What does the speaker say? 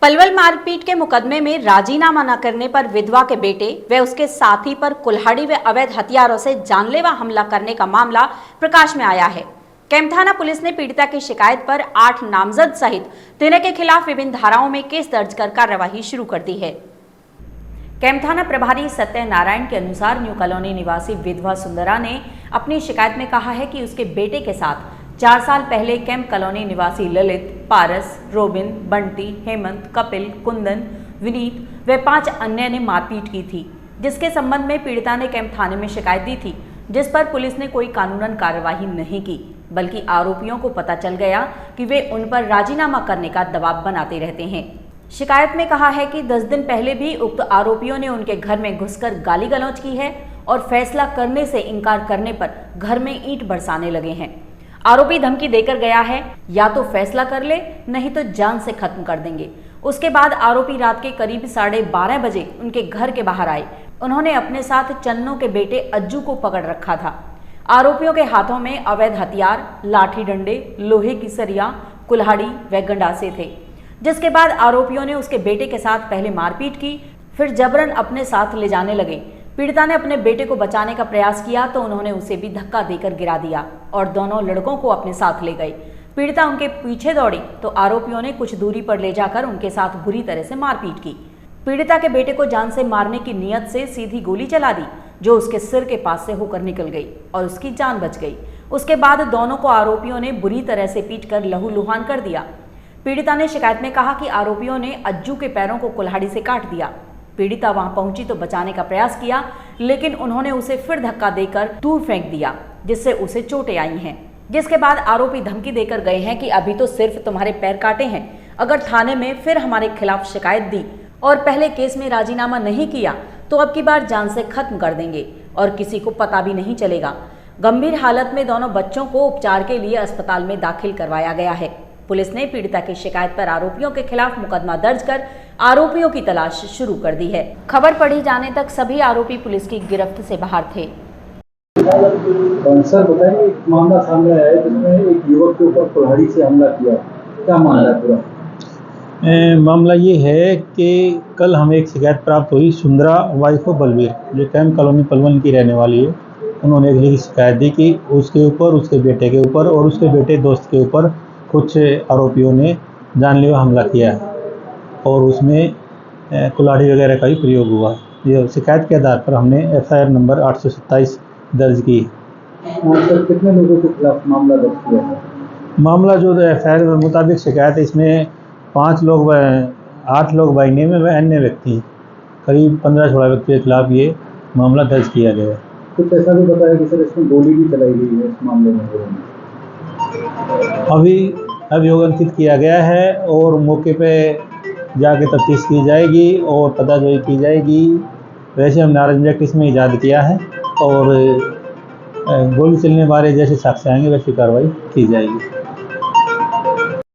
पलवल मारपीट के मुकदमे में राजीनामा न करने पर विधवा के बेटे व उसके साथी पर कुल्हाड़ी व अवैध हथियारों से जानलेवा हमला करने का मामला प्रकाश में आया है। कैंप थाना पुलिस ने पीड़िता की शिकायत पर 8 नामजद सहित 3 के खिलाफ विभिन्न धाराओं में केस दर्ज कर कार्यवाही शुरू कर दी है। कैंप थाना प्रभारी सत्यनारायण के अनुसार न्यू कॉलोनी निवासी विधवा सुंदरा ने अपनी शिकायत में कहा है कि उसके बेटे के साथ 4 साल पहले कैंप कॉलोनी निवासी ललित, पारस, रोबिन, बंटी, हेमंत, कपिल, कुंदन, विनीत व 5 अन्य ने मारपीट की थी, जिसके संबंध में पीड़िता ने कैंप थाने में शिकायत दी थी, जिस पर पुलिस ने कोई कानूनन कार्यवाही नहीं की, बल्कि आरोपियों को पता चल गया कि वे उन पर राजीनामा करने का दबाव बनाते रहते हैं। शिकायत में कहा है कि 10 दिन पहले भी उक्त आरोपियों ने उनके घर में घुसकर गाली गलौज की है और फैसला करने से इनकार करने पर घर में ईंट बरसाने लगे हैं। आरोपी धमकी देकर गया है, या तो फैसला कर ले, नहीं तो जान से खत्म कर देंगे। उसके बाद आरोपी रात के करीब 12:30 बजे उनके घर के बाहर आए। उन्होंने अपने साथ चन्नों के बेटे अज्जू को पकड़ रखा था। आरोपियों के हाथों में अवैध हथियार, लाठी डंडे, लोहे की सरिया, कुल्हाड़ी व गंडासे थे, जिसके बाद आरोपियों ने उसके बेटे के साथ पहले मारपीट की, फिर जबरन अपने साथ ले जाने लगे। पीड़िता ने अपने बेटे को बचाने का प्रयास किया तो उन्होंने उसे भी धक्का देकर गिरा दिया और दोनों लड़कों को अपने साथ ले गए। पीड़िता उनके पीछे दौड़ी तो आरोपियों ने कुछ दूरी पर ले जाकर उनके साथ बुरी तरह से मारपीट की। पीड़िता के बेटे को जान से मारने की नियत से सीधी गोली चला दी, जो उसके सिर के पास से होकर निकल गई और उसकी जान बच गई। उसके बाद दोनों को आरोपियों ने बुरी तरह से पीटकर लहूलुहान कर दिया। पीड़िता ने शिकायत में कहा कि आरोपियों ने अज्जू के पैरों को कुल्हाड़ी से काट दिया। पीड़िता वहां पहुंची तो बचाने का प्रयास किया, लेकिन उन्होंने उसे फिर धक्का देकर दूर फेंक दिया, जिससे उसे चोटें आई हैं। जिसके बाद आरोपी धमकी देकर गए हैं कि अभी तो सिर्फ तुम्हारे पैर काटे हैं, अगर थाने में फिर हमारे खिलाफ शिकायत दी और पहले केस में राजीनामा नहीं किया तो अब की बार जान से खत्म कर देंगे और किसी को पता भी नहीं चलेगा। गंभीर हालत में दोनों बच्चों को उपचार के लिए अस्पताल में दाखिल करवाया गया है। पुलिस ने पीड़िता की शिकायत पर आरोपियों के खिलाफ मुकदमा दर्ज कर आरोपियों की तलाश शुरू कर दी है। खबर पढ़ी जाने तक सभी आरोपी पुलिस की गिरफ्त से बाहर थे। सर बताइए, एक मामला सामने आया है जिसमें एक युवक के ऊपर कुल्हाड़ी से हमला किया, क्या मामला है पूरा? मामला ये है कि कल हमें एक शिकायत प्राप्त हुई। सुंदरा वाइफ ऑफ बलवीर, जो कैंप कॉलोनी पलवल की रहने वाली है, उन्होंने एक लिखित शिकायत दी कि उसके ऊपर, उसके बेटे के ऊपर और उसके बेटे दोस्त के ऊपर कुछ आरोपियों ने जानलेवा हमला किया है और उसमें कुल्हाड़ी वगैरह का भी प्रयोग हुआ। ये शिकायत के आधार पर हमने FIR नंबर 827 दर्ज की। सर कितने लोगों के खिलाफ मामला दर्ज किया है? मामला जो FIR के मुताबिक शिकायत है, इसमें 8 लोग बाई नेम व अन्य व्यक्ति, करीब 15-16 व्यक्ति के खिलाफ ये मामला दर्ज किया गया है। कुछ ऐसा भी बताया कि सर इसमें गोली भी चलाई गई है इस मामले में? अभी अभियोग अंकित किया गया है और मौके पे जाके तफ्तीश की जाएगी और पताजोई की जाएगी। वैसे हमने नाराज एक्ट इसमें इजाद किया है और गोली चलने वाले जैसे साक्ष्य आएंगे वैसी कार्रवाई की जाएगी।